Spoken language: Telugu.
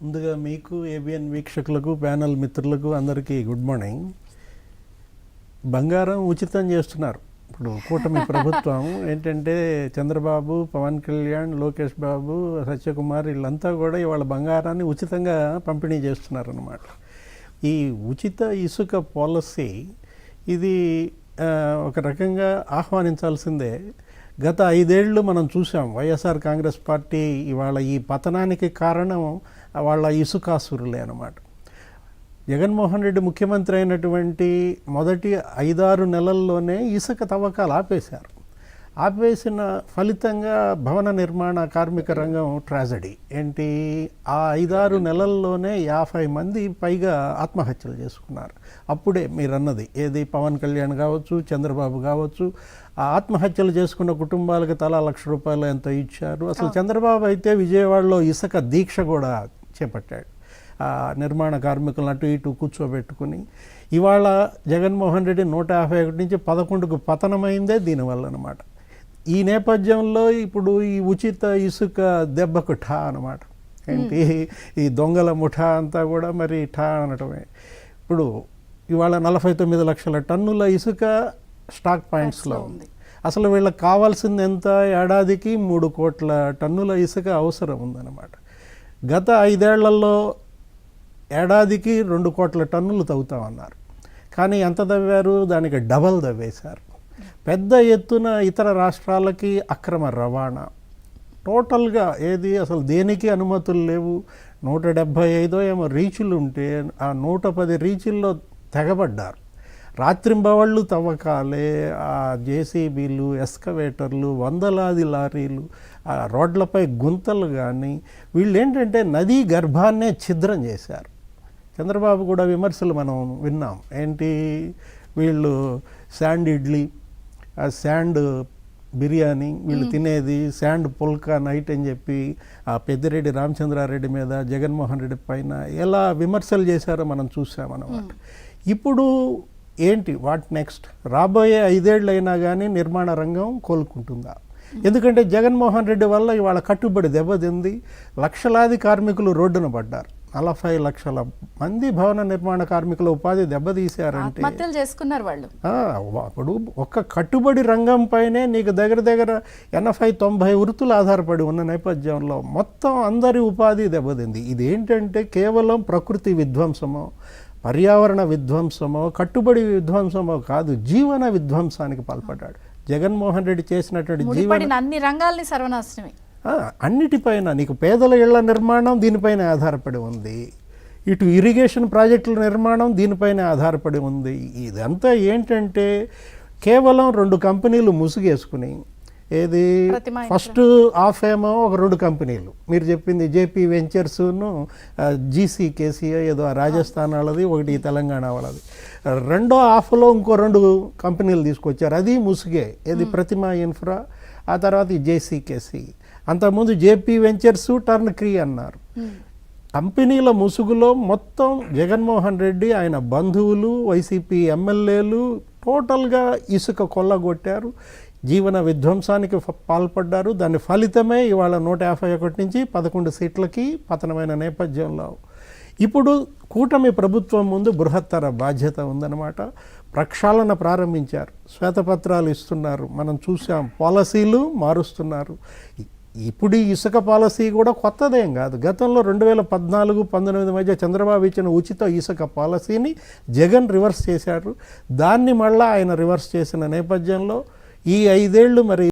ముందుగా మీకు ఏబిఎన్ వీక్షకులకు ప్యానల్ మిత్రులకు అందరికీ గుడ్ మార్నింగ్. బంగారం ఉచితం చేస్తున్నారు ఇప్పుడు కూటమి ప్రభుత్వం. ఏంటంటే చంద్రబాబు, పవన్ కళ్యాణ్, లోకేష్ బాబు, సత్యకుమార్ వీళ్ళంతా కూడా ఇవాళ బంగారాన్ని ఉచితంగా పంపిణీ చేస్తున్నారన్నమాట. ఈ ఉచిత ఇసుక పాలసీ ఇది ఒక రకంగా ఆహ్వానించాల్సిందే. గత 5 ఏళ్ళు మనం చూసాం వైఎస్ఆర్ కాంగ్రెస్ పార్టీ ఇవాళ ఈ పతనానికి కారణం వాళ్ళ ఇసుకాసురులే అన్నమాట. జగన్మోహన్ రెడ్డి ముఖ్యమంత్రి అయినటువంటి మొదటి 5-6 నెలల్లోనే ఇసుక తవ్వకాలు ఆపేశారు. ఆపేసిన ఫలితంగా భవన నిర్మాణ కార్మిక రంగం ట్రాజడీ ఏంటి, ఆ 5-6 నెలల్లోనే 50 మంది పైగా ఆత్మహత్యలు చేసుకున్నారు. అప్పుడే మీరు అన్నది ఏది, పవన్ కళ్యాణ్ కావచ్చు, చంద్రబాబు కావచ్చు, ఆ ఆత్మహత్యలు చేసుకున్న కుటుంబాలకు తలా ₹1,00,000 ఎంతో ఇచ్చారు. అసలు చంద్రబాబు అయితే విజయవాడలో ఇసుక దీక్ష కూడా చేపట్టాడు. నిర్మాణ కార్మికులను అటు ఇటు కూర్చోబెట్టుకుని. ఇవాళ జగన్మోహన్ రెడ్డి 151 నుంచి 11కు పతనమైందే దీనివల్ల అనమాట. ఈ నేపథ్యంలో ఇప్పుడు ఈ ఉచిత ఇసుక దెబ్బకు ఠా అనమాట. ఏంటి, ఈ దొంగల ముఠా అంతా కూడా మరి ఠా అనటమే. ఇప్పుడు ఇవాళ 49 లక్షల టన్నుల ఇసుక స్టాక్ పాయింట్స్లో ఉంది. అసలు వీళ్ళకి కావాల్సింది ఎంత, ఏడాదికి 3 కోట్ల టన్నుల ఇసుక అవసరం ఉందన్నమాట. గత 5 ఏళ్లలో ఏడాదికి 2 కోట్ల టన్నులు తవ్వుతామన్నారు. కానీ ఎంత తవ్వారు, దానికి డబల్ తవ్వేశారు. పెద్ద ఎత్తున ఇతర రాష్ట్రాలకి అక్రమ రవాణా, టోటల్గా ఏది అసలు దేనికి అనుమతులు లేవు. 175 ఏమో రీచులు ఉంటే ఆ 110 రీచుల్లో తెగబడ్డారు. రాత్రింబవళ్ళు తవ్వకాలే, ఆ జేసీబీలు, ఎస్కవేటర్లు, వందలాది లారీలు, ఆ రోడ్లపై గుంతలు. కానీ వీళ్ళు ఏంటంటే నదీ గర్భాన్నే ఛిద్రం చేశారు. చంద్రబాబు కూడా విమర్శలు మనం విన్నాం. ఏంటి, వీళ్ళు శాండ్ ఇడ్లీ, ఆ శాండ్ బిర్యానీ వీళ్ళు తినేది, శాండ్ పుల్కా నైట్ అని చెప్పి ఆ పెద్దిరెడ్డి రామచంద్రారెడ్డి మీద, జగన్మోహన్ రెడ్డి పైన ఎలా విమర్శలు చేశారో మనం చూసామన్నమాట. ఇప్పుడు ఏంటి, వాట్ నెక్స్ట్? రాబోయే 5 ఏళ్ళు అయినా కానీ నిర్మాణ రంగం కోలుకుంటుందా? ఎందుకంటే జగన్మోహన్ రెడ్డి వల్ల ఇవాళ కట్టుబడి దెబ్బతింది. లక్షలాది కార్మికులు రోడ్డున పడ్డారు. 40 లక్షల మంది భవన నిర్మాణ కార్మికుల ఉపాధి దెబ్బతీశారంటే చేసుకున్నారు వాళ్ళు. అప్పుడు ఒక్క కట్టుబడి రంగం పైనే నీకు దగ్గర 80-90 వృత్తులు ఆధారపడి ఉన్న నేపథ్యంలో మొత్తం అందరి ఉపాధి దెబ్బతింది. ఇదేంటంటే కేవలం ప్రకృతి విధ్వంసమో, పర్యావరణ విధ్వంసమో, కట్టుబడి విధ్వంసమో కాదు, జీవన విధ్వంసానికి పాల్పడ్డాడు జగన్మోహన్ రెడ్డి. చేసినటువంటి జీవన అన్ని రంగాల్ని సర్వనాశనమే. అన్నిటిపైన నీకు పేదల ఇళ్ల నిర్మాణం దీనిపైన ఆధారపడి ఉంది, ఇటు ఇరిగేషన్ ప్రాజెక్టుల నిర్మాణం దీనిపైన ఆధారపడి ఉంది. ఇదంతా ఏంటంటే కేవలం 2 కంపెనీలు ముసుగేసుకుని, ఏది ఫస్ట్ హాఫ్ ఏమో ఒక 2 కంపెనీలు మీరు చెప్పింది, జేపీ వెంచర్స్ను జీసీకేసీఐ ఏదో రాజస్థాన్ వాళ్ళది, ఒకటి తెలంగాణ వాళ్ళది. రెండో హాఫ్లో ఇంకో 2 కంపెనీలు తీసుకొచ్చారు, అది ముసుగే. ఏది, ప్రతిమ ఇన్ఫ్రా, ఆ తర్వాత ఈ జేసీకేసీ. అంతకుముందు జేపీ వెంచర్స్, టర్న్ క్రీ అన్నారు. కంపెనీల ముసుగులో మొత్తం జగన్మోహన్ రెడ్డి, ఆయన బంధువులు, వైసీపీ ఎమ్మెల్యేలు టోటల్గా ఇసుక కొల్లగొట్టారు, జీవన విధ్వంసానికి పాల్పడ్డారు. దాని ఫలితమే ఇవాళ 151 నుంచి 11 సీట్లకి పతనమైన నేపథ్యంలో ఇప్పుడు కూటమి ప్రభుత్వం ముందు బృహత్తర బాధ్యత ఉందన్నమాట. ప్రక్షాళన ప్రారంభించారు, శ్వేతపత్రాలు ఇస్తున్నారు, మనం చూసాం, పాలసీలు మారుస్తున్నారు. ఇప్పుడు ఈ ఇసుక పాలసీ కూడా కొత్తదేం కాదు. గతంలో 2014-19 మధ్య చంద్రబాబు ఇచ్చిన ఉచిత ఇసుక పాలసీని జగన్ రివర్స్ చేశారు. దాన్ని మళ్ళీ ఆయన రివర్స్ చేసిన నేపథ్యంలో ఈ 5 ఏళ్ళు మరి